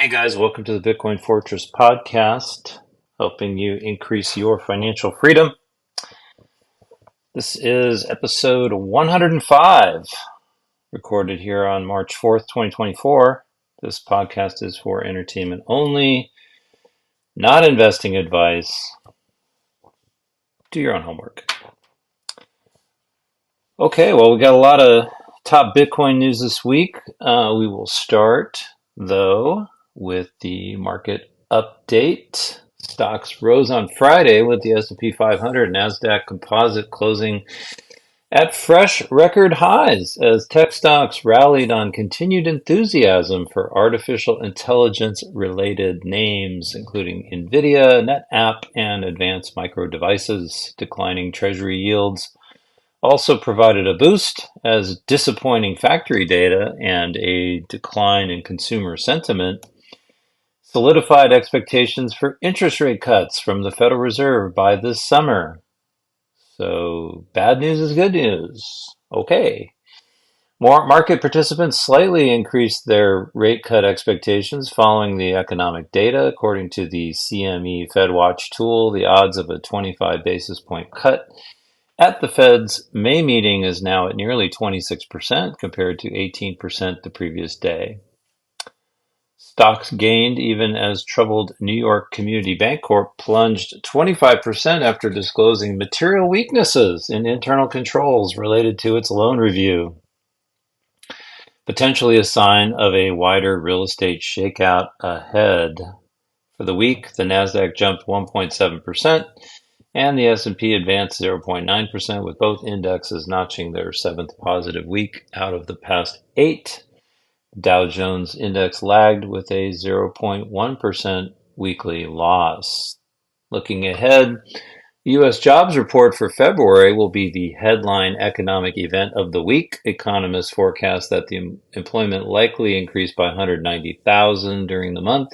Hey guys, welcome to the Bitcoin Fortress podcast, helping you increase your financial freedom. This is episode 105, recorded here on March 4th, 2024. This podcast is for entertainment only, not investing advice. Do your own homework. Okay, well, we got a lot of top Bitcoin news this week. We will start, though, with the market update. Stocks rose on Friday with the S&P 500 NASDAQ Composite closing at fresh record highs as tech stocks rallied on continued enthusiasm for artificial intelligence related names, including NVIDIA, NetApp, and Advanced Micro Devices. Declining treasury yields also provided a boost as disappointing factory data and a decline in consumer sentiment solidified expectations for interest rate cuts from the Federal Reserve by this summer. So bad news is good news. Okay. More market participants slightly increased their rate cut expectations following the economic data. According to the CME FedWatch tool, the odds of a 25 basis point cut at the Fed's May meeting is now at nearly 26% compared to 18% the previous day. Stocks gained even as troubled New York Community Bank Corp plunged 25% after disclosing material weaknesses in internal controls related to its loan review, potentially a sign of a wider real estate shakeout ahead. For the week, the Nasdaq jumped 1.7%. And the S&P advanced 0.9%, with both indexes notching their seventh positive week out of the past 8. Dow Jones Index lagged with a 0.1% weekly loss. Looking ahead, the U.S. jobs report for February will be the headline economic event of the week. Economists forecast that the employment likely increased by 190,000 during the month,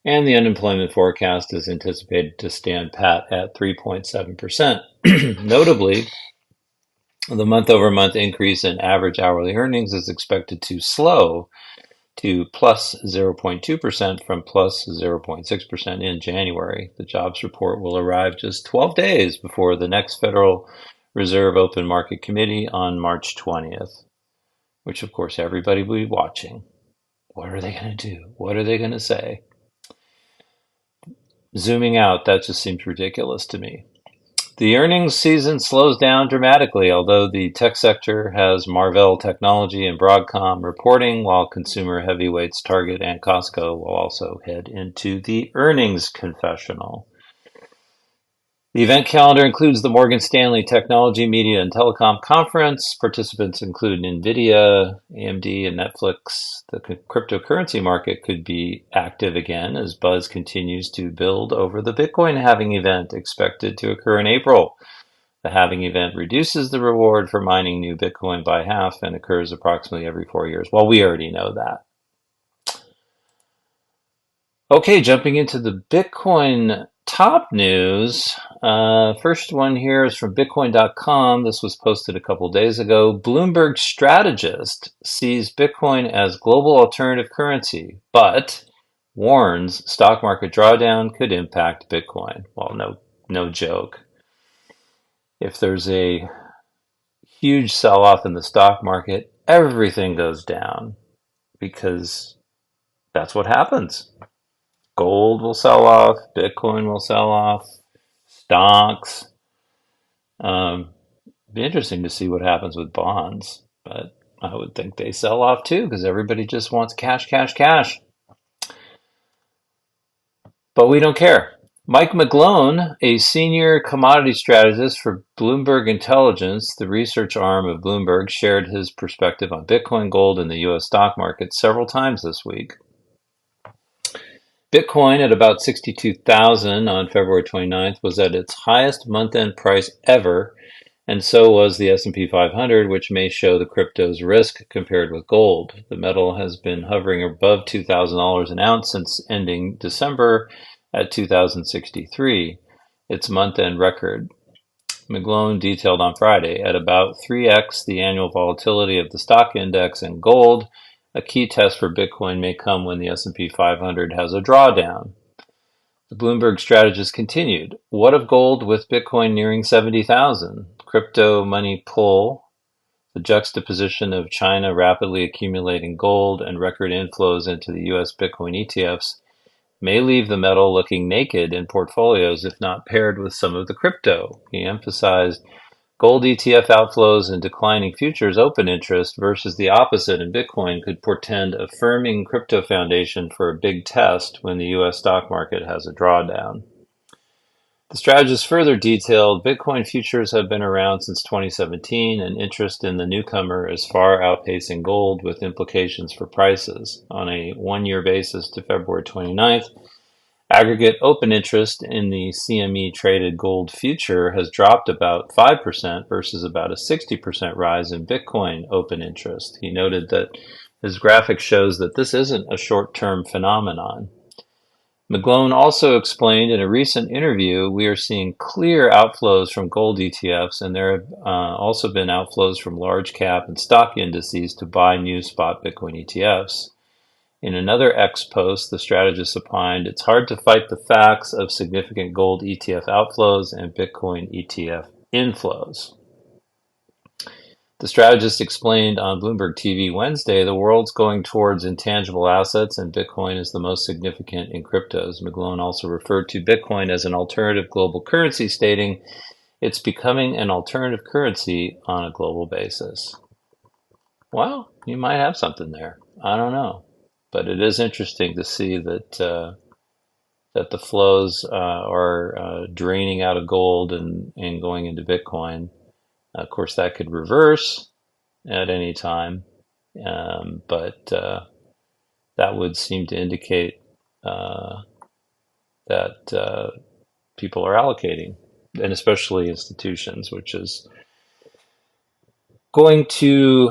and the unemployment forecast is anticipated to stand pat at 3.7%. Notably, the month-over-month increase in average hourly earnings is expected to slow to plus 0.2% from plus 0.6% in January. The jobs report will arrive just 12 days before the next Federal Reserve Open Market Committee on March 20th, which of course everybody will be watching. What are they going to do? What are they going to say? Zooming out, that just seems ridiculous to me. The earnings season slows down dramatically, although the tech sector has Marvell Technology and Broadcom reporting, while consumer heavyweights Target and Costco will also head into the earnings confessional. The event calendar includes the Morgan Stanley Technology, Media, and Telecom Conference. Participants include NVIDIA, AMD, and Netflix. The cryptocurrency market could be active again as buzz continues to build over the Bitcoin halving event expected to occur in April. The halving event reduces the reward for mining new Bitcoin by half and occurs approximately every 4 years. Well, we already know that. Okay, jumping into the Bitcoin top news. First one here is from Bitcoin.com. This was posted a couple days ago. Bloomberg strategist sees Bitcoin as global alternative currency, but warns stock market drawdown could impact Bitcoin. Well, no joke. If there's a huge sell-off in the stock market, everything goes down because that's what happens. Gold will sell off, Bitcoin will sell off, stocks. Be interesting to see what happens with bonds, but I would think they sell off too because everybody just wants cash, cash, cash. But we don't care. Mike McGlone, a senior commodity strategist for Bloomberg Intelligence, the research arm of Bloomberg, shared his perspective on Bitcoin, gold, and the U.S. stock market several times this week. Bitcoin at about 62,000 on February 29th was at its highest month-end price ever, and so was the S&P 500, which may show the crypto's risk compared with gold. The metal has been hovering above $2,000 an ounce since ending December at 2,063, its month-end record. McGlone detailed on Friday at about 3x the annual volatility of the stock index and gold A key test for Bitcoin may come when the S&P 500 has a drawdown. The Bloomberg strategist continued, what of gold with Bitcoin nearing 70,000? Crypto money pull, the juxtaposition of China rapidly accumulating gold and record inflows into the US Bitcoin ETFs may leave the metal looking naked in portfolios if not paired with some of the crypto. He emphasized gold ETF outflows and declining futures open interest versus the opposite in Bitcoin could portend a firming crypto foundation for a big test when the US stock market has a drawdown. The strategist further detailed Bitcoin futures have been around since 2017 and interest in the newcomer is far outpacing gold with implications for prices. On a one-year basis to February 29th, aggregate open interest in the CME traded gold future has dropped about 5% versus about a 60% rise in Bitcoin open interest. He noted that his graphic shows that this isn't a short-term phenomenon. McGlone also explained in a recent interview, we are seeing clear outflows from gold ETFs, and there have also been outflows from large cap and stock indices to buy new spot Bitcoin ETFs. In another X post, the strategist opined, it's hard to fight the facts of significant gold ETF outflows and Bitcoin ETF inflows. The strategist explained on Bloomberg TV Wednesday, the world's going towards intangible assets and Bitcoin is the most significant in cryptos. McGlone also referred to Bitcoin as an alternative global currency, stating it's becoming an alternative currency on a global basis. Well, you might have something there. I don't know. But it is interesting to see that that the flows are draining out of gold and going into Bitcoin. Of course, that could reverse at any time, but that would seem to indicate that people are allocating, and especially institutions, which is going to,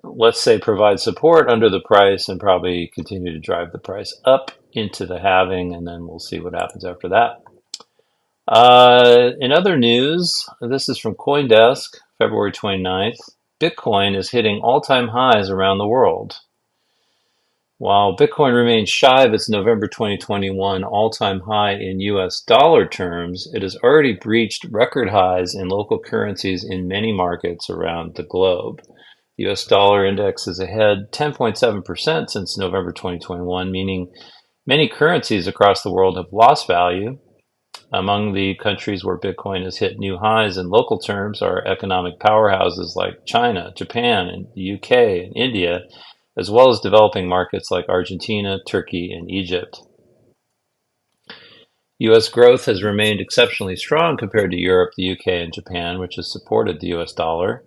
let's say, provide support under the price and probably continue to drive the price up into the halving, and then we'll see what happens after that. In other news, this is from CoinDesk, February 29th. Bitcoin is hitting all-time highs around the world. While Bitcoin remains shy of its November 2021 all-time high in US dollar terms, it has already breached record highs in local currencies in many markets around the globe. The US dollar index is ahead 10.7% since November 2021, meaning many currencies across the world have lost value. Among the countries where Bitcoin has hit new highs in local terms are economic powerhouses like China, Japan, and the UK and India, as well as developing markets like Argentina, Turkey, and Egypt. U.S. growth has remained exceptionally strong compared to Europe, the UK, and Japan, which has supported the U.S. dollar.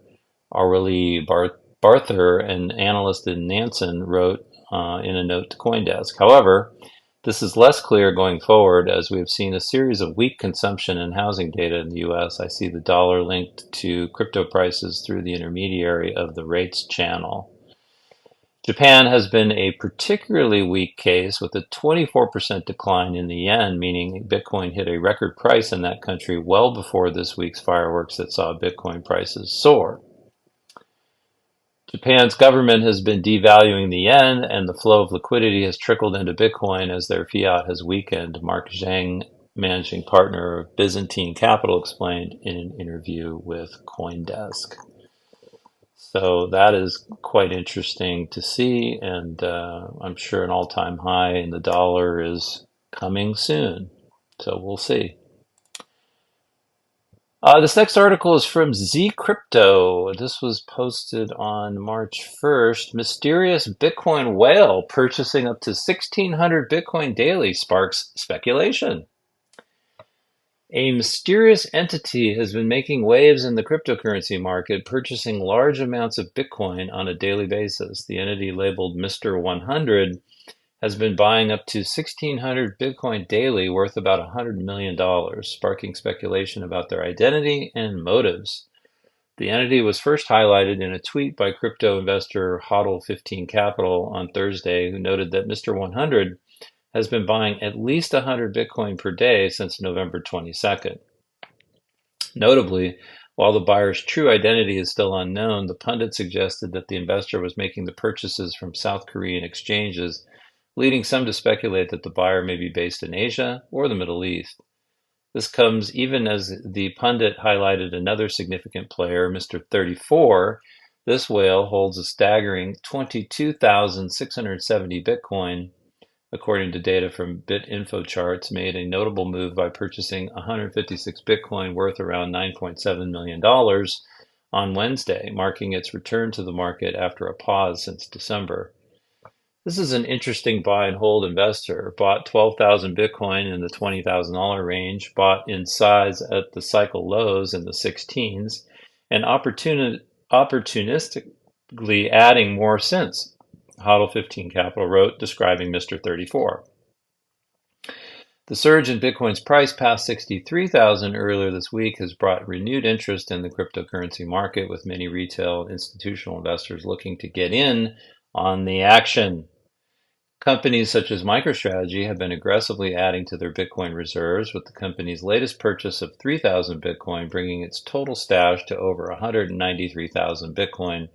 Aurelie Barther, an analyst in Nansen, wrote in a note to CoinDesk. However, this is less clear going forward as we have seen a series of weak consumption and housing data in the U.S. I see the dollar linked to crypto prices through the intermediary of the rates channel. Japan has been a particularly weak case with a 24% decline in the yen, meaning Bitcoin hit a record price in that country well before this week's fireworks that saw Bitcoin prices soar. Japan's government has been devaluing the yen, and the flow of liquidity has trickled into Bitcoin as their fiat has weakened, Mark Zhang, managing partner of Byzantine Capital, explained in an interview with CoinDesk. So that is quite interesting to see, and I'm sure an all-time high in the dollar is coming soon. So we'll see. This next article is from Z Crypto. This was posted on March 1st. Mysterious Bitcoin whale purchasing up to 1,600 Bitcoin daily sparks speculation. A mysterious entity has been making waves in the cryptocurrency market, purchasing large amounts of Bitcoin on a daily basis. The entity labeled Mr. 100 has been buying up to 1,600 Bitcoin daily, worth about $100 million, sparking speculation about their identity and motives. The entity was first highlighted in a tweet by crypto investor HODL15 Capital on Thursday, who noted that Mr. 100 has been buying at least 100 Bitcoin per day since November 22nd. Notably, While the buyer's true identity is still unknown, the pundit suggested that the investor was making the purchases from South Korean exchanges, leading some to speculate that the buyer may be based in Asia or the Middle East. This comes even as the pundit highlighted another significant player, Mr. 34. This whale holds a staggering 22,670 Bitcoin, according to data from BitInfoCharts, made a notable move by purchasing 156 Bitcoin worth around $9.7 million on Wednesday, marking its return to the market after a pause since December. This is an interesting buy and hold investor. Bought 12,000 Bitcoin in the $20,000 range, bought in size at the cycle lows in the 16s, and opportunistically adding more since, Hodl 15 Capital wrote, describing Mr. 34. The surge in Bitcoin's price past 63,000 earlier this week has brought renewed interest in the cryptocurrency market, with many retail and institutional investors looking to get in on the action. Companies such as MicroStrategy have been aggressively adding to their Bitcoin reserves, with the company's latest purchase of 3,000 Bitcoin bringing its total stash to over 193,000 Bitcoin,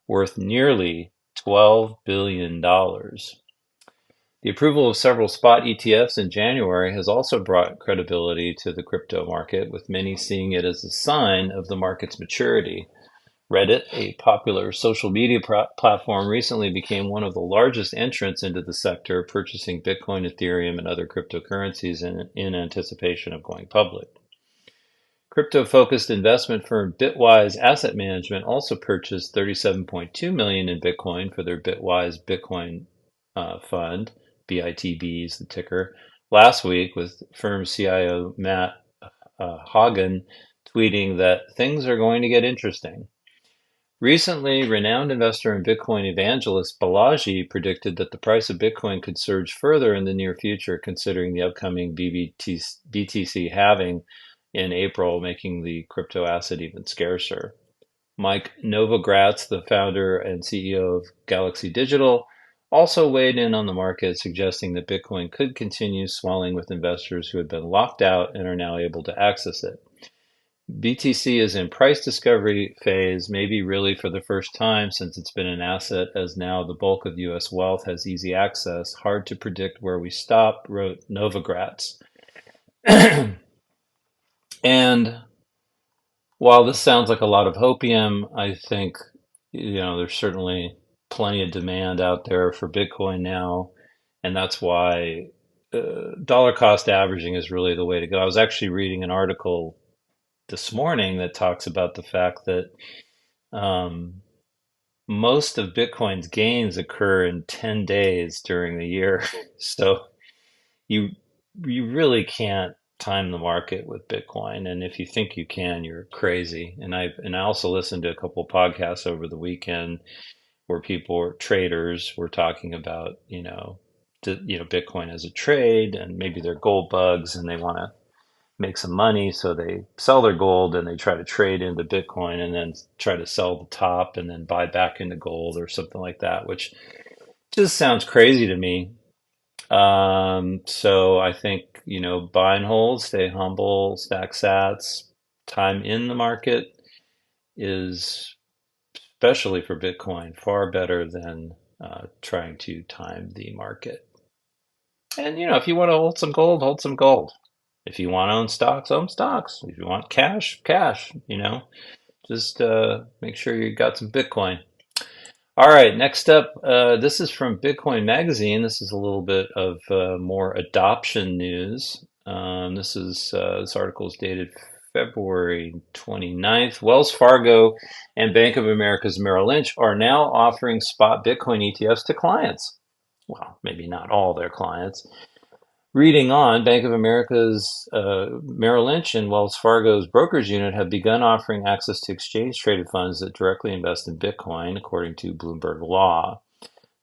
worth nearly $12 billion. The approval of several spot ETFs in January has also brought credibility to the crypto market, with many seeing it as a sign of the market's maturity. Reddit, a popular social media platform, recently became one of the largest entrants into the sector, purchasing Bitcoin, Ethereum, and other cryptocurrencies in anticipation of going public. Crypto-focused investment firm Bitwise Asset Management also purchased $37.2 million in Bitcoin for their Bitwise Bitcoin fund, BITB is the ticker, last week, with firm CIO Matt Hagen tweeting that things are going to get interesting. Recently, renowned investor and Bitcoin evangelist Balaji predicted that the price of Bitcoin could surge further in the near future, considering the upcoming BTC halving in April, making the crypto asset even scarcer. Mike Novogratz, the founder and CEO of Galaxy Digital, also weighed in on the market, suggesting that Bitcoin could continue swelling with investors who had been locked out and are now able to access it. BTC is in price discovery phase, maybe really for the first time since it's been an asset, as now the bulk of U.S. wealth has easy access. Hard to predict where we stop, wrote Novogratz. And while this sounds like a lot of hopium, I think there's certainly plenty of demand out there for Bitcoin now, and that's why dollar cost averaging is really the way to go. I was actually reading an article this morning that talks about the fact that most of Bitcoin's gains occur in 10 days during the year. So you really can't time the market with Bitcoin. And if you think you can, you're crazy. And I also listened to a couple of podcasts over the weekend where traders were talking about, Bitcoin as a trade, and maybe they're gold bugs and they want to make some money, so they sell their gold and they try to trade into Bitcoin and then try to sell the top and then buy back into gold or something like that, which just sounds crazy to me. So I think, buy and hold, stay humble, stack sats, time in the market is, especially for Bitcoin, far better than trying to time the market. And, if you want to hold some gold, hold some gold. If you want to own stocks. If you want cash, just make sure you got some Bitcoin. All right, next up, this is from Bitcoin Magazine. This is a little bit of more adoption news. This article is dated February 29th. Wells Fargo and Bank of America's Merrill Lynch are now offering spot Bitcoin ETFs to clients. Well, maybe not all their clients. Reading on, Bank of America's Merrill Lynch and Wells Fargo's brokerage unit have begun offering access to exchange-traded funds that directly invest in Bitcoin, according to Bloomberg Law.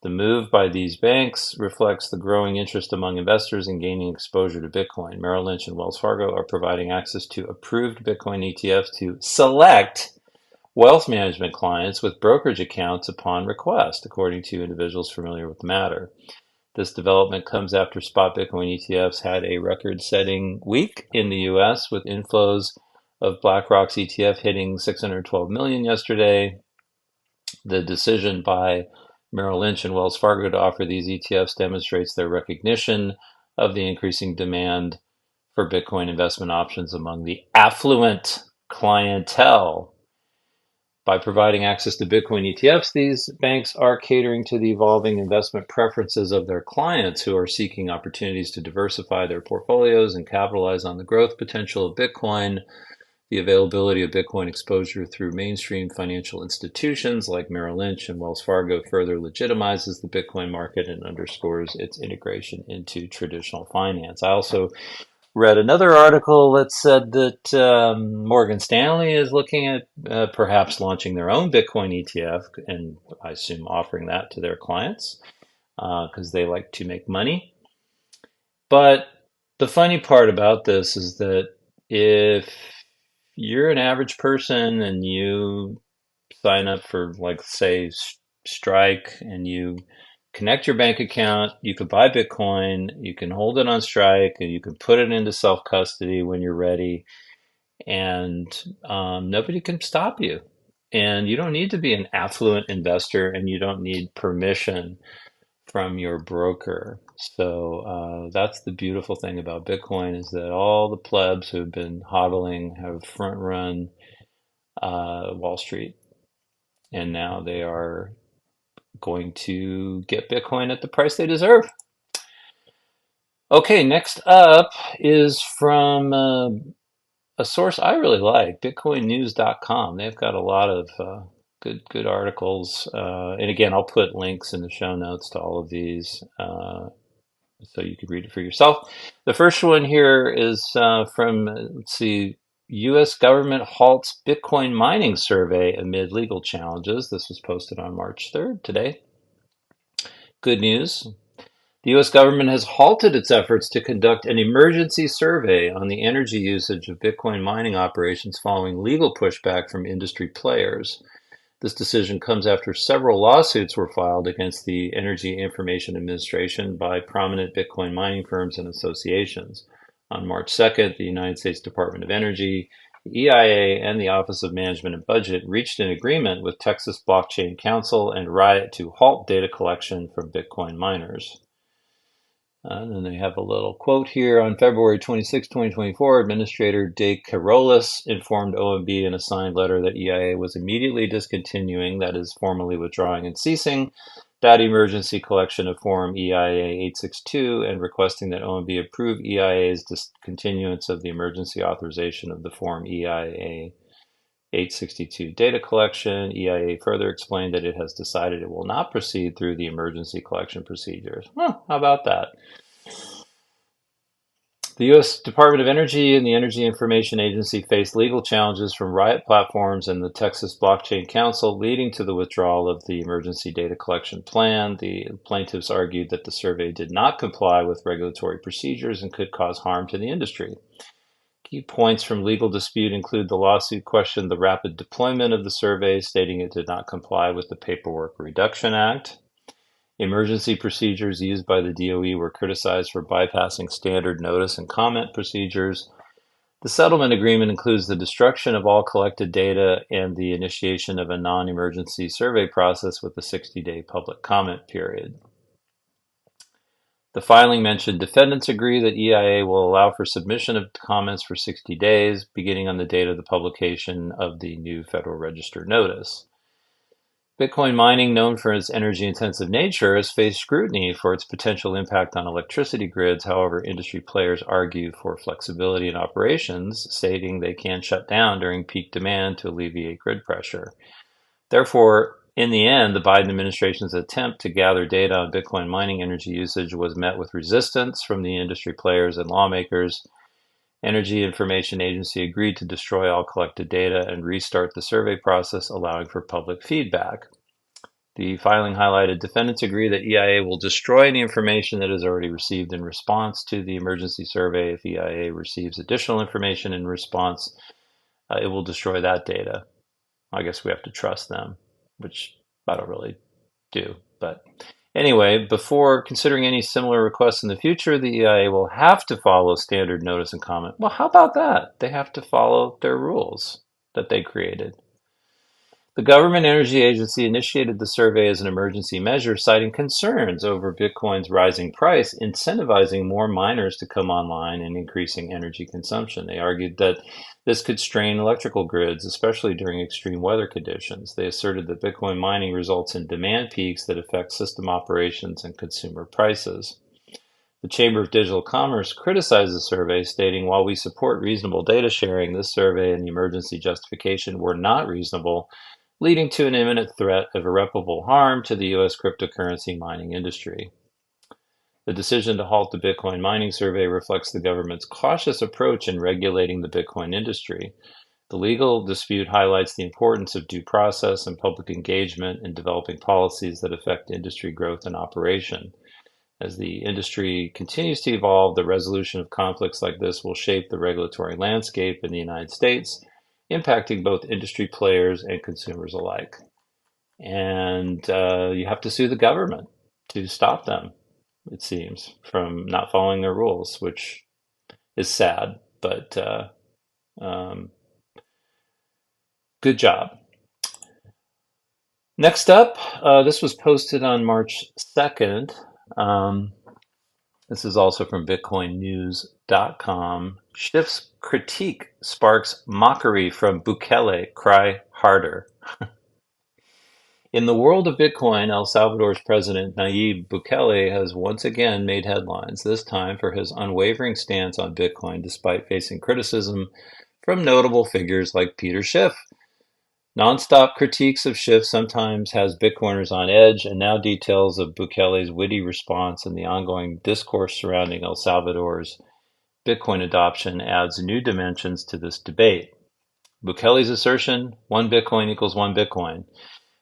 The move by these banks reflects the growing interest among investors in gaining exposure to Bitcoin. Merrill Lynch and Wells Fargo are providing access to approved Bitcoin ETFs to select wealth management clients with brokerage accounts upon request, according to individuals familiar with the matter. This development comes after spot Bitcoin ETFs had a record-setting week in the U.S. with inflows of BlackRock's ETF hitting 612 million yesterday. The decision by Merrill Lynch and Wells Fargo to offer these ETFs demonstrates their recognition of the increasing demand for Bitcoin investment options among the affluent clientele. By providing access to Bitcoin ETFs, these banks are catering to the evolving investment preferences of their clients who are seeking opportunities to diversify their portfolios and capitalize on the growth potential of Bitcoin. The availability of Bitcoin exposure through mainstream financial institutions like Merrill Lynch and Wells Fargo further legitimizes the Bitcoin market and underscores its integration into traditional finance. I also read another article that said that Morgan Stanley is looking at perhaps launching their own Bitcoin ETF, and I assume offering that to their clients because they like to make money. But the funny part about this is that if you're an average person and you sign up for, like, say, Strike, and you connect your bank account, you can buy Bitcoin, you can hold it on Strike, and you can put it into self-custody when you're ready, and nobody can stop you. And you don't need to be an affluent investor, and you don't need permission from your broker. So that's the beautiful thing about Bitcoin, is that all the plebs who've been hodling have front run Wall Street. And now they are going to get Bitcoin at the price they deserve. Okay, next up is from a source I really like, bitcoinnews.com. They've got a lot of good articles. And again, I'll put links in the show notes to all of these so you can read it for yourself. The first one here is from, let's see, U.S. government halts Bitcoin mining survey amid legal challenges. This was posted on March 3rd, today. Good news. The U.S. government has halted its efforts to conduct an emergency survey on the energy usage of Bitcoin mining operations following legal pushback from industry players. This decision comes after several lawsuits were filed against the Energy Information Administration by prominent Bitcoin mining firms and associations. On March 2nd, the United States Department of Energy, the EIA, and the Office of Management and Budget reached an agreement with Texas Blockchain Council and Riot to halt data collection from Bitcoin miners. And then they have a little quote here. On February 26, 2024, Administrator De Carolis informed OMB in a signed letter that EIA was immediately discontinuing, that is, formally withdrawing and ceasing, that emergency collection of Form EIA 862 and requesting that OMB approve EIA's discontinuance of the emergency authorization of the Form EIA 862 data collection. EIA further explained that it has decided it will not proceed through the emergency collection procedures. How about that? The U.S. Department of Energy and the Energy Information Agency faced legal challenges from Riot Platforms and the Texas Blockchain Council, leading to the withdrawal of the emergency data collection plan. The plaintiffs argued that the survey did not comply with regulatory procedures and could cause harm to the industry. Key points from legal dispute include the lawsuit questioned the rapid deployment of the survey, stating it did not comply with the Paperwork Reduction Act. Emergency procedures used by the DOE were criticized for bypassing standard notice and comment procedures. The settlement agreement includes the destruction of all collected data and the initiation of a non-emergency survey process with a 60-day public comment period. The filing mentioned defendants agree that EIA will allow for submission of comments for 60 days, beginning on the date of the publication of the new Federal Register notice. Bitcoin mining, known for its energy-intensive nature, has faced scrutiny for its potential impact on electricity grids. However, industry players argue for flexibility in operations, stating they can shut down during peak demand to alleviate grid pressure. Therefore, in the end, the Biden administration's attempt to gather data on Bitcoin mining energy usage was met with resistance from the industry players and lawmakers. Energy Information Agency agreed to destroy all collected data and restart the survey process, allowing for public feedback. The filing highlighted defendants agree that EIA will destroy the information that is already received in response to the emergency survey. If EIA receives additional information in response, it will destroy that data. I guess we have to trust them, which I don't really do. But Anyway, before considering any similar requests in the future, the EIA will have to follow standard notice and comment. Well, how about that? They have to follow their rules that they created. The Government Energy Agency initiated the survey as an emergency measure, citing concerns over Bitcoin's rising price, incentivizing more miners to come online and increasing energy consumption. They argued that this could strain electrical grids, especially during extreme weather conditions. They asserted that Bitcoin mining results in demand peaks that affect system operations and consumer prices. The Chamber of Digital Commerce criticized the survey, stating, "While we support reasonable data sharing, this survey and the emergency justification were not reasonable, leading to an imminent threat of irreparable harm to the U.S. cryptocurrency mining industry." The decision to halt the Bitcoin mining survey reflects the government's cautious approach in regulating the Bitcoin industry. The legal dispute highlights the importance of due process and public engagement in developing policies that affect industry growth and operation. As the industry continues to evolve, the resolution of conflicts like this will shape the regulatory landscape in the United States, impacting both industry players and consumers alike. And you have to sue the government to stop them, it seems, from not following their rules, which is sad, but good job. Next up, this was posted on March 2nd. This is also from BitcoinNews.com. Schiff's critique sparks mockery from Bukele, cry harder. In the world of Bitcoin, El Salvador's President Nayib Bukele has once again made headlines, this time for his unwavering stance on Bitcoin despite facing criticism from notable figures like Peter Schiff. Nonstop critiques of Schiff sometimes has Bitcoiners on edge, and now details of Bukele's witty response and the ongoing discourse surrounding El Salvador's Bitcoin adoption adds new dimensions to this debate. Bukele's assertion, one Bitcoin equals one Bitcoin.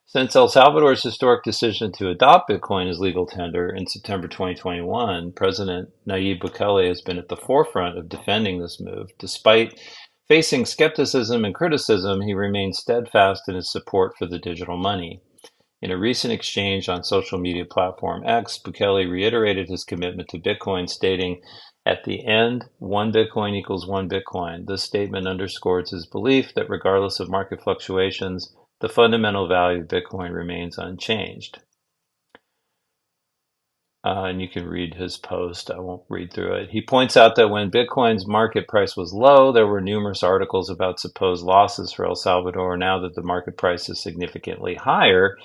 Since El Salvador's historic decision to adopt Bitcoin as legal tender in September 2021, President Nayib Bukele has been at the forefront of defending this move. Despite facing skepticism and criticism, he remains steadfast in his support for the digital money. In a recent exchange on social media platform X, Bukele reiterated his commitment to Bitcoin, stating, "At the end, one Bitcoin equals one Bitcoin." This statement underscores his belief that regardless of market fluctuations, the fundamental value of Bitcoin remains unchanged. And you can read his post. I won't read through it. He points out that when Bitcoin's market price was low, there were numerous articles about supposed losses for El Salvador. Now that the market price is significantly higher,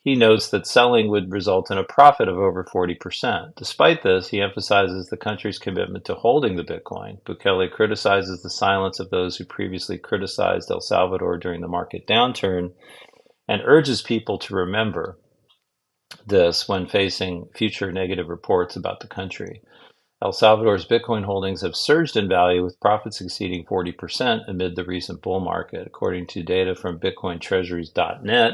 he notes that selling would result in a profit of over 40%. Despite this, he emphasizes the country's commitment to holding the Bitcoin. Bukele criticizes the silence of those who previously criticized El Salvador during the market downturn and urges people to remember this when facing future negative reports about the country. El Salvador's Bitcoin holdings have surged in value, with profits exceeding 40% amid the recent bull market. According to data from BitcoinTreasuries.net,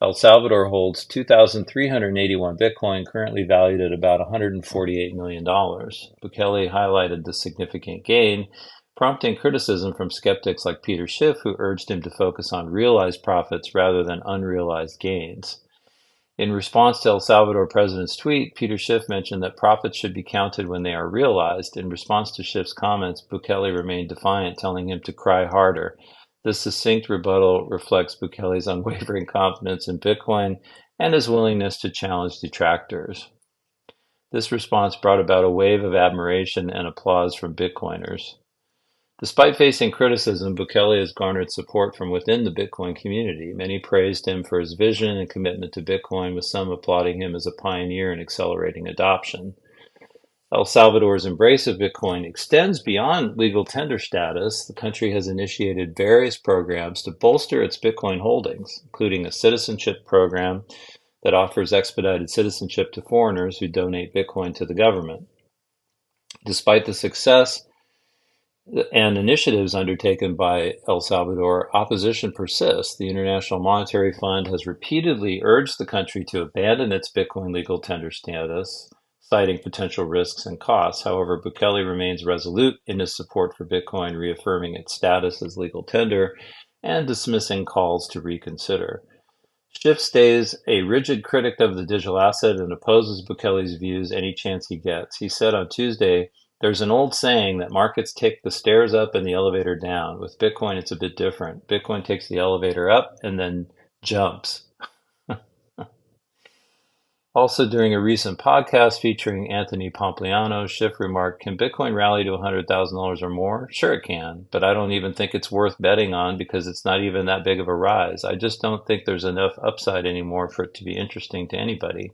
El Salvador holds 2,381 Bitcoin, currently valued at about $148 million. Bukele highlighted the significant gain, prompting criticism from skeptics like Peter Schiff, who urged him to focus on realized profits rather than unrealized gains. In response to El Salvador president's tweet, Peter Schiff mentioned that profits should be counted when they are realized. In response to Schiff's comments, Bukele remained defiant, telling him to cry harder. This succinct rebuttal reflects Bukele's unwavering confidence in Bitcoin and his willingness to challenge detractors. This response brought about a wave of admiration and applause from Bitcoiners. Despite facing criticism, Bukele has garnered support from within the Bitcoin community. Many praised him for his vision and commitment to Bitcoin, with some applauding him as a pioneer in accelerating adoption. El Salvador's embrace of Bitcoin extends beyond legal tender status. The country has initiated various programs to bolster its Bitcoin holdings, including a citizenship program that offers expedited citizenship to foreigners who donate Bitcoin to the government. Despite the success and initiatives undertaken by El Salvador, opposition persists. The International Monetary Fund has repeatedly urged the country to abandon its Bitcoin legal tender status, citing potential risks and costs. However, Bukele remains resolute in his support for Bitcoin, reaffirming its status as legal tender and dismissing calls to reconsider. Schiff stays a rigid critic of the digital asset and opposes Bukele's views any chance he gets. He said on Tuesday, there's an old saying that markets take the stairs up and the elevator down. With Bitcoin, it's a bit different. Bitcoin takes the elevator up and then jumps. Also, during a recent podcast featuring Anthony Pompliano, Schiff remarked, can Bitcoin rally to $100,000 or more? Sure it can, but I don't even think it's worth betting on because it's not even that big of a rise. I just don't think there's enough upside anymore for it to be interesting to anybody.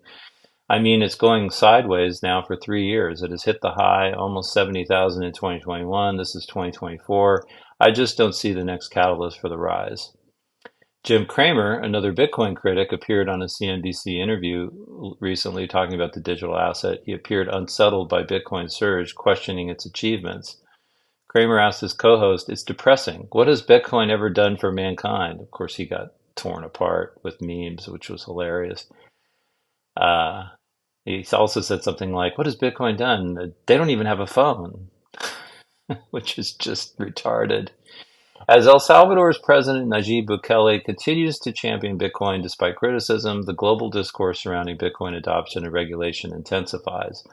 I mean, it's going sideways now for 3 years. It has hit the high, almost 70,000 in 2021. This is 2024. I just don't see the next catalyst for the rise. Jim Cramer, another Bitcoin critic, appeared on a CNBC interview recently talking about the digital asset. He appeared unsettled by Bitcoin's surge, questioning its achievements. Cramer asked his co-host, it's depressing. What has Bitcoin ever done for mankind? Of course, he got torn apart with memes, which was hilarious. He also said something like, what has Bitcoin done? They don't even have a phone, which is just retarded. As El Salvador's President Nayib Bukele continues to champion Bitcoin despite criticism, the global discourse surrounding Bitcoin adoption and regulation intensifies.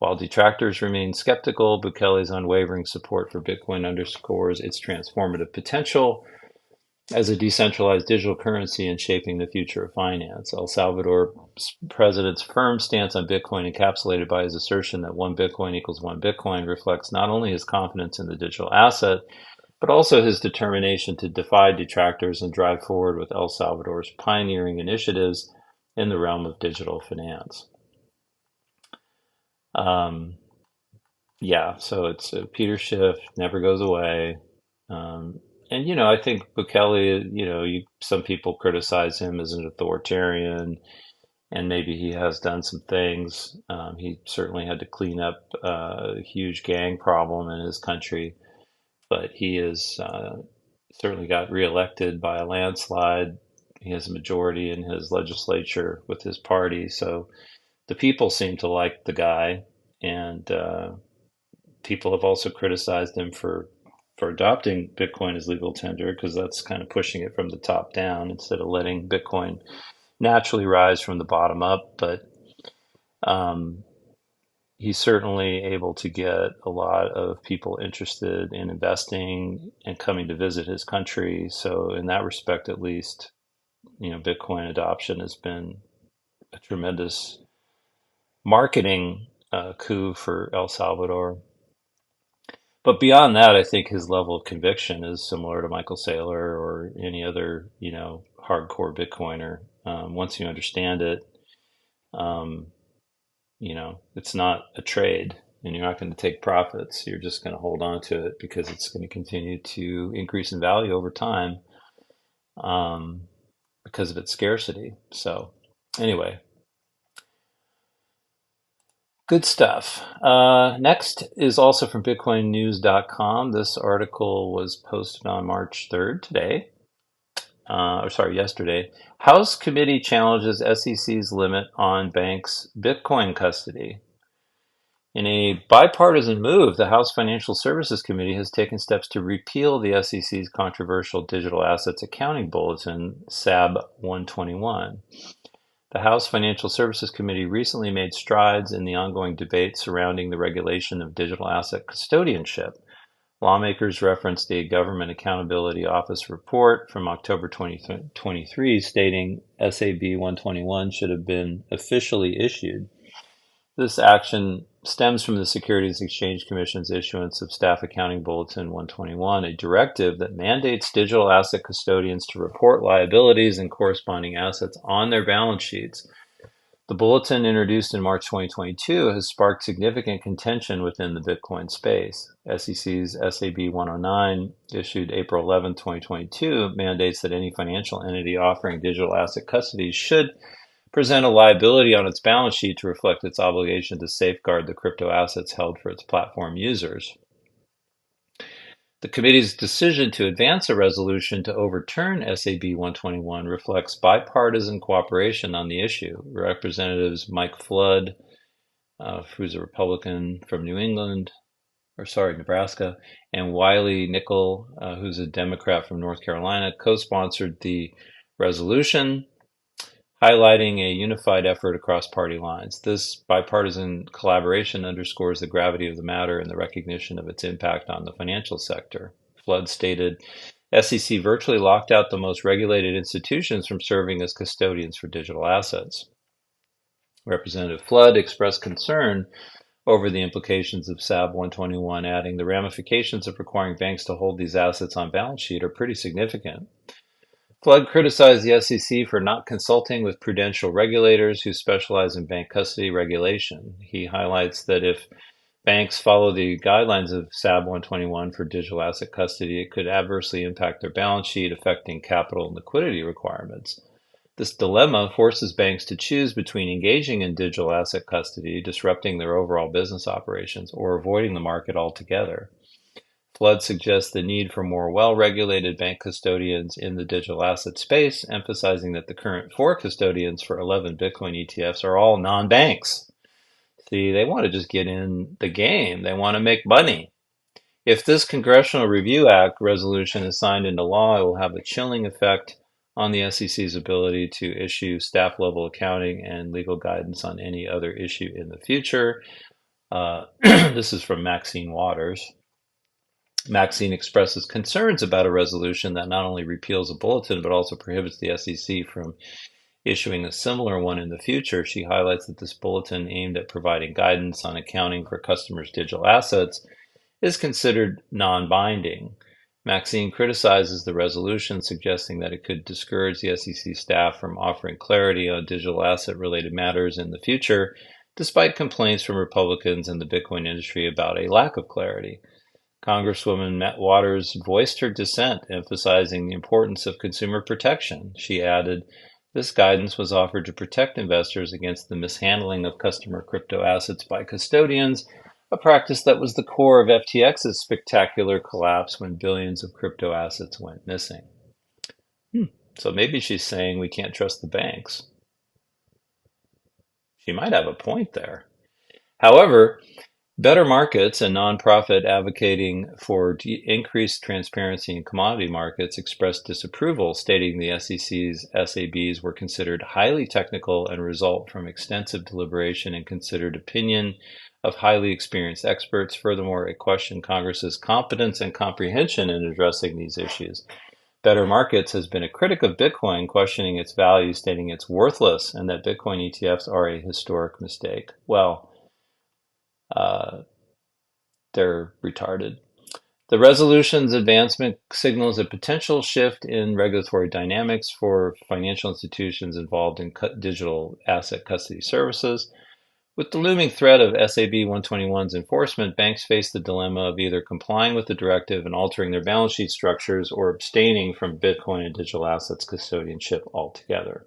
While detractors remain skeptical, Bukele's unwavering support for Bitcoin underscores its transformative potential as a decentralized digital currency in shaping the future of finance. El Salvador's president's firm stance on Bitcoin, encapsulated by his assertion that one Bitcoin equals one Bitcoin, reflects not only his confidence in the digital asset, but also his determination to defy detractors and drive forward with El Salvador's pioneering initiatives in the realm of digital finance. So it's Peter Schiff, never goes away. And I think Bukele, some people criticize him as an authoritarian, and maybe he has done some things. He certainly had to clean up a huge gang problem in his country. But he has certainly got reelected by a landslide. He has a majority in his legislature with his party. So the people seem to like the guy. And people have also criticized him for adopting Bitcoin as legal tender because that's kind of pushing it from the top down instead of letting Bitcoin naturally rise from the bottom up. But he's certainly able to get a lot of people interested in investing and coming to visit his country. So in that respect, at least, Bitcoin adoption has been a tremendous marketing coup for El Salvador. But beyond that, I think his level of conviction is similar to Michael Saylor or any other, hardcore Bitcoiner. Once you understand it, it's not a trade and you're not going to take profits. You're just going to hold on to it because it's going to continue to increase in value over time because of its scarcity. So anyway, good stuff. Next is also from bitcoinnews.com. This article was posted on March 3rd today. Yesterday. House committee challenges SEC's limit on banks' Bitcoin custody. In a bipartisan move, the House Financial Services Committee has taken steps to repeal the SEC's controversial Digital Assets Accounting Bulletin, SAB 121. The House Financial Services Committee recently made strides in the ongoing debate surrounding the regulation of digital asset custodianship. Lawmakers referenced a Government Accountability Office report from October 2023 stating SAB 121 should have been officially issued. This action stems from the Securities Exchange Commission's issuance of Staff Accounting Bulletin 121, a directive that mandates digital asset custodians to report liabilities and corresponding assets on their balance sheets. The bulletin, introduced in March 2022, has sparked significant contention within the Bitcoin space. SEC's SAB 109, issued April 11, 2022, mandates that any financial entity offering digital asset custody should present a liability on its balance sheet to reflect its obligation to safeguard the crypto assets held for its platform users. The committee's decision to advance a resolution to overturn SAB 121 reflects bipartisan cooperation on the issue. Representatives Mike Flood, who's a Republican from Nebraska, and Wiley Nickel, who's a Democrat from North Carolina, co-sponsored the resolution. highlighting a unified effort across party lines. This bipartisan collaboration underscores the gravity of the matter and the recognition of its impact on the financial sector. Flood stated, SEC virtually locked out the most regulated institutions from serving as custodians for digital assets. Representative Flood expressed concern over the implications of SAB 121, adding the ramifications of requiring banks to hold these assets on balance sheet are pretty significant. Flood criticized the SEC for not consulting with prudential regulators who specialize in bank custody regulation. He highlights that if banks follow the guidelines of SAB 121 for digital asset custody, it could adversely impact their balance sheet, affecting capital and liquidity requirements. This dilemma forces banks to choose between engaging in digital asset custody, disrupting their overall business operations, or avoiding the market altogether. Flood suggests the need for more well-regulated bank custodians in the digital asset space, emphasizing that the current 4 custodians for 11 Bitcoin ETFs are all non-banks. See, they want to just get in the game. They want to make money. If this Congressional Review Act resolution is signed into law, it will have a chilling effect on the SEC's ability to issue staff-level accounting and legal guidance on any other issue in the future. This is from Maxine Waters. Maxine expresses concerns about a resolution that not only repeals a bulletin, but also prohibits the SEC from issuing a similar one in the future. She highlights that this bulletin, aimed at providing guidance on accounting for customers' digital assets, is considered non-binding. Maxine criticizes the resolution, suggesting that it could discourage the SEC staff from offering clarity on digital asset-related matters in the future, despite complaints from Republicans and the Bitcoin industry about a lack of clarity. Congresswoman Matt Waters voiced her dissent, emphasizing the importance of consumer protection. She added, this guidance was offered to protect investors against the mishandling of customer crypto assets by custodians, a practice that was the core of FTX's spectacular collapse when billions of crypto assets went missing. So maybe she's saying we can't trust the banks. She might have a point there. However, better markets and nonprofit advocating for increased transparency in commodity markets expressed disapproval, stating the SEC's SABs were considered highly technical and result from extensive deliberation and considered opinion of highly experienced experts. Furthermore, it questioned Congress's competence and comprehension in addressing these issues. Better Markets has been a critic of Bitcoin, questioning its value, stating it's worthless and that Bitcoin ETFs are a historic mistake. Well, they're retarded. The resolution's advancement signals a potential shift in regulatory dynamics for financial institutions involved in digital asset custody services. With the looming threat of SAB 121's enforcement, banks face the dilemma of either complying with the directive and altering their balance sheet structures or abstaining from Bitcoin and digital assets custodianship altogether.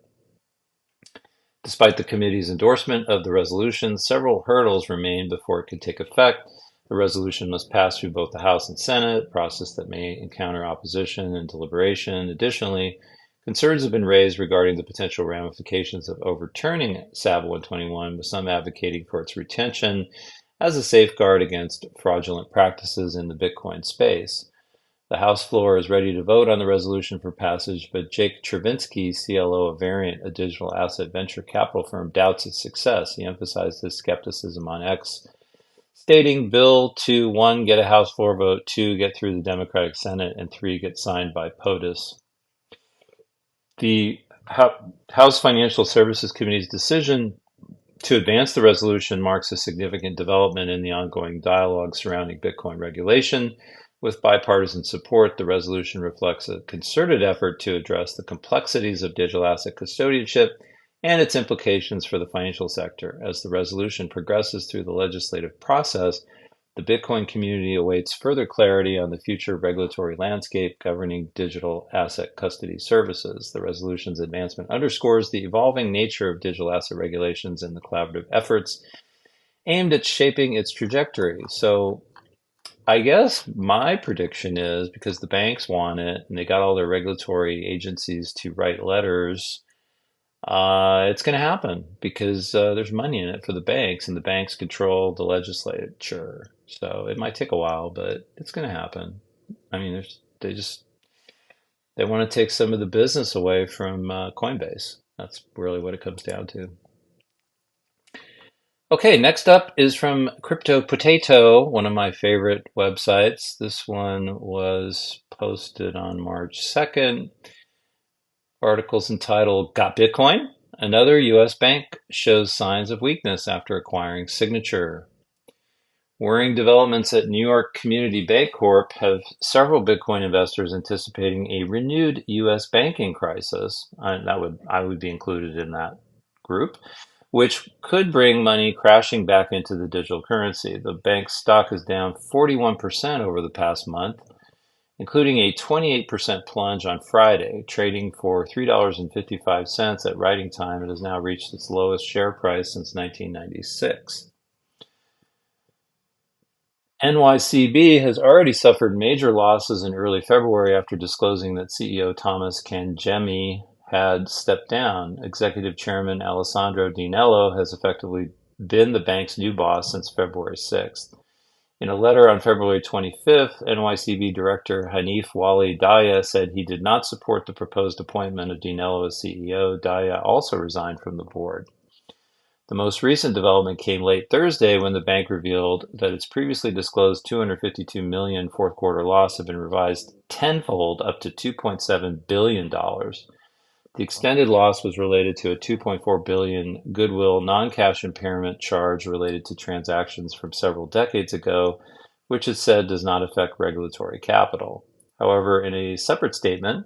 Despite the committee's endorsement of the resolution, several hurdles remain before it could take effect. The resolution must pass through both the House and Senate, a process that may encounter opposition and deliberation. Additionally, concerns have been raised regarding the potential ramifications of overturning SAB 121, with some advocating for its retention as a safeguard against fraudulent practices in the Bitcoin space. The House floor is ready to vote on the resolution for passage, but Jake Chervinsky, CLO of Variant, a digital asset venture capital firm, doubts its success. He emphasized his skepticism on X, stating, Bill 2, 1, get a House floor vote, 2, get through the Democratic Senate, and 3, get signed by POTUS. The House Financial Services Committee's decision to advance the resolution marks a significant development in the ongoing dialogue surrounding Bitcoin regulation. With bipartisan support, the resolution reflects a concerted effort to address the complexities of digital asset custodianship and its implications for the financial sector. As the resolution progresses through the legislative process, the Bitcoin community awaits further clarity on the future regulatory landscape governing digital asset custody services. The resolution's advancement underscores the evolving nature of digital asset regulations and the collaborative efforts aimed at shaping its trajectory. So I guess my prediction is, because the banks want it and they got all their regulatory agencies to write letters, it's going to happen because there's money in it for the banks, and the banks control the legislature. So it might take a while, but it's going to happen. I mean, they want to take some of the business away from Coinbase. That's really what it comes down to. Okay, next up is from Crypto Potato, one of my favorite websites. This one was posted on March 2nd. Article's entitled Got Bitcoin? Another US bank shows signs of weakness after acquiring Signature. Worrying developments at New York Community Bank Corp have several Bitcoin investors anticipating a renewed US banking crisis. I would be included in that group, which could bring money crashing back into the digital currency. The bank's stock is down 41% over the past month, including a 28% plunge on Friday, trading for $3.55 at writing time. It has now reached its lowest share price since 1996. NYCB has already suffered major losses in early February after disclosing that CEO Thomas Cangemi had stepped down. Executive Chairman Alessandro Di Nello has effectively been the bank's new boss since February 6th. In a letter on February 25th, NYCB Director Hanif Wali Daya said he did not support the proposed appointment of Di Nello as CEO. Daya also resigned from the board. The most recent development came late Thursday when the bank revealed that its previously disclosed $252 million fourth quarter loss had been revised tenfold up to $2.7 billion. The extended loss was related to a $2.4 billion goodwill non-cash impairment charge related to transactions from several decades ago, which it said does not affect regulatory capital. However, in a separate statement,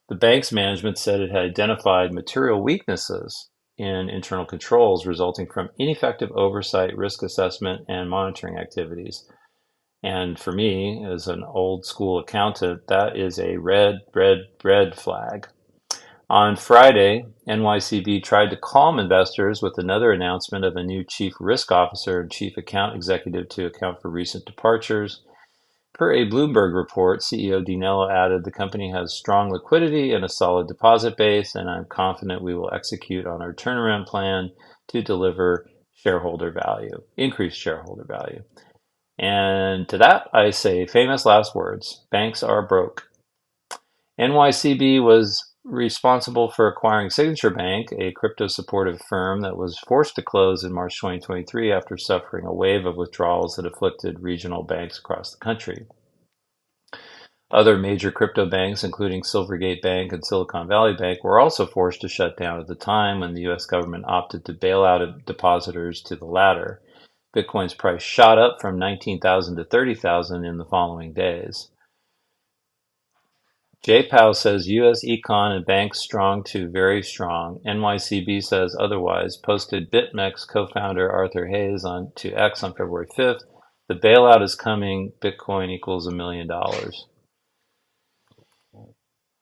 the bank's management said it had identified material weaknesses in internal controls resulting from ineffective oversight, risk assessment, and monitoring activities. And for me, as an old school accountant, that is a red flag. On Friday, NYCB tried to calm investors with another announcement of a new chief risk officer and chief account executive to account for recent departures. Per a Bloomberg report, CEO Di Nello added, "The company has strong liquidity and a solid deposit base, and I'm confident we will execute on our turnaround plan to deliver shareholder value, increased shareholder value." And to that, I say famous last words: banks are broke. NYCB was responsible for acquiring Signature Bank, a crypto-supportive firm that was forced to close in March 2023 after suffering a wave of withdrawals that afflicted regional banks across the country. Other major crypto banks, including Silvergate Bank and Silicon Valley Bank, were also forced to shut down at the time when the U.S. government opted to bail out depositors to the latter. Bitcoin's price shot up from 19,000 to 30,000 in the following days. JPOW says U.S. econ and banks strong to very strong. NYCB says otherwise. Posted BitMEX co-founder Arthur Hayes to X on February 5th. The bailout is coming. Bitcoin equals $1 million. All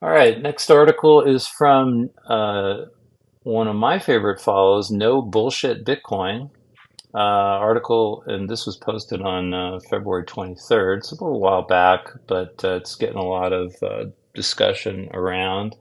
right, next article is from one of my favorite follows, No Bullshit Bitcoin. Article, and this was posted on February 23rd. It's a little while back, but it's getting a lot of discussion around.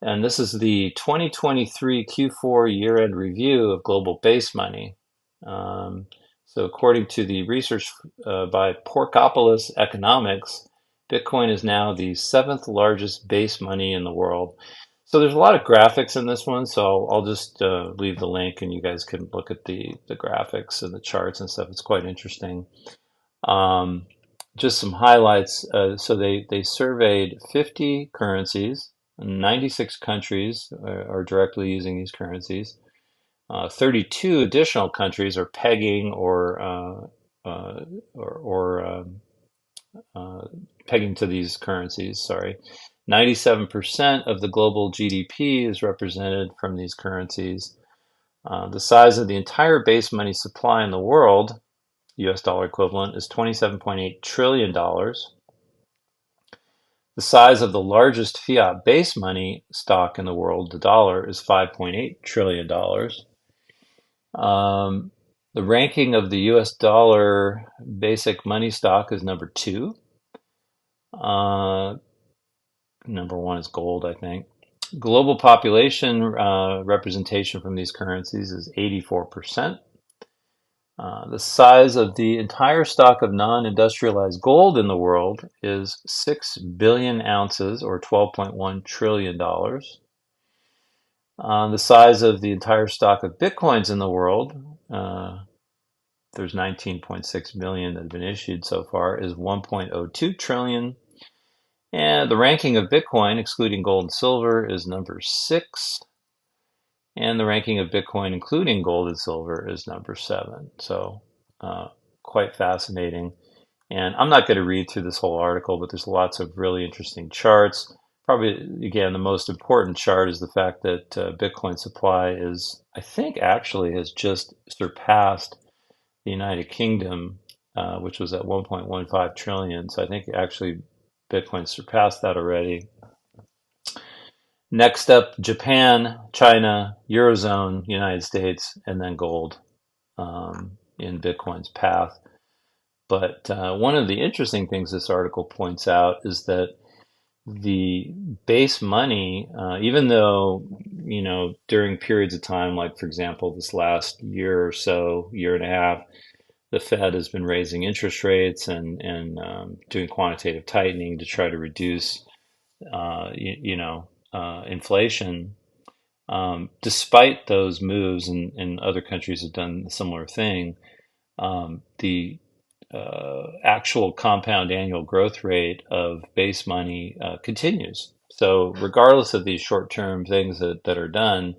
And this is the 2023 Q4 year-end review of global base money. So according to the research by Porkopolis Economics, Bitcoin is now the 7th largest base money in the world. So there's a lot of graphics in this one, so I'll just leave the link and you guys can look at the graphics and the charts and stuff. It's quite interesting. Just some highlights. So they surveyed 50 currencies. 96 countries are directly using these currencies. 32 additional countries are pegging or pegging to these currencies. Sorry. 97% of the global GDP is represented from these currencies. The size of the entire base money supply in the world, US dollar equivalent, is $27.8 trillion. The size of the largest fiat base money stock in the world, the dollar, is $5.8 trillion. The ranking of the US dollar basic money stock is number 2. Number 1 is gold, I think. Global population representation from these currencies is 84%. The size of the entire stock of non-industrialized gold in the world is 6 billion ounces, or $12.1 trillion. The size of the entire stock of Bitcoins in the world, there's 19.6 million that have been issued so far, is 1.02 trillion. And the ranking of Bitcoin, excluding gold and silver, is number 6. And the ranking of Bitcoin, including gold and silver, is number 7. So quite fascinating. And I'm not going to read through this whole article, but there's lots of really interesting charts. Probably, again, the most important chart is the fact that Bitcoin supply is, I think, actually has just surpassed the United Kingdom, which was at 1.15 trillion. So I think actually Bitcoin surpassed that already. Next up, Japan, China, Eurozone, United States, and then gold in Bitcoin's path. But one of the interesting things this article points out is that the base money, even though, during periods of time, like, for example, this last year or so, year and a half, the Fed has been raising interest rates and doing quantitative tightening to try to reduce, inflation. Despite those moves, and other countries have done a similar thing, the actual compound annual growth rate of base money continues. So regardless of these short-term things that are done,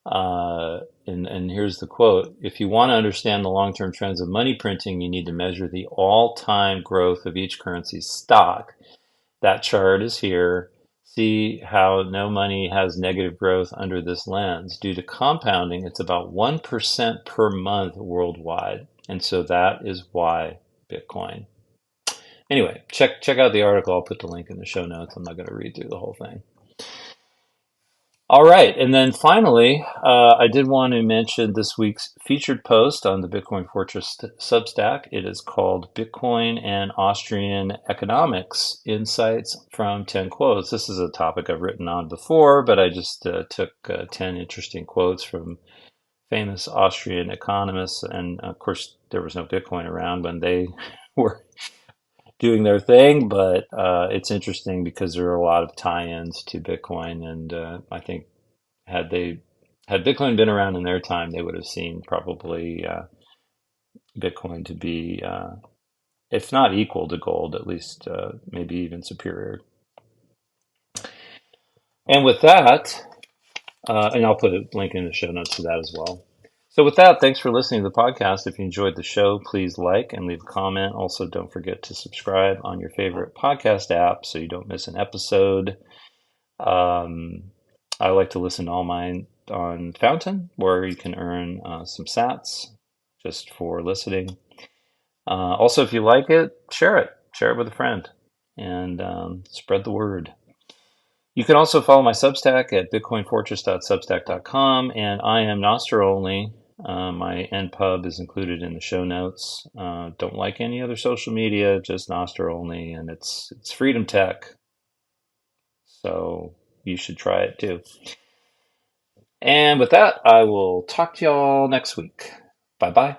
and here's the quote: if you want to understand the long-term trends of money printing, you need to measure the all-time growth of each currency's stock. That chart is here. See how no money has negative growth under this lens. Due to compounding, it's about 1% per month worldwide. And so that is why Bitcoin. Anyway, check out the article. I'll put the link in the show notes. I'm not going to read through the whole thing. All right, and then finally, I did want to mention this week's featured post on the Bitcoin Fortress Substack. It is called Bitcoin and Austrian Economics, Insights from 10 Quotes. This is a topic I've written on before, but I just took 10 interesting quotes from famous Austrian economists. And of course, there was no Bitcoin around when they were doing their thing, but it's interesting because there are a lot of tie-ins to Bitcoin, and I think had Bitcoin been around in their time, they would have seen probably Bitcoin to be, if not equal to gold, at least maybe even superior. And with that, and I'll put a link in the show notes to that as well. So with that, thanks for listening to the podcast. If you enjoyed the show, please like and leave a comment. Also, don't forget to subscribe on your favorite podcast app so you don't miss an episode. I like to listen to all mine on Fountain, where you can earn some sats just for listening. Also, if you like it, share it. Share it with a friend and spread the word. You can also follow my Substack at bitcoinfortress.substack.com, and I am Nostr only. My NPub is included in the show notes. Don't like any other social media, just Nostr only, and it's freedom tech. So you should try it too. And with that, I will talk to y'all next week. Bye-bye.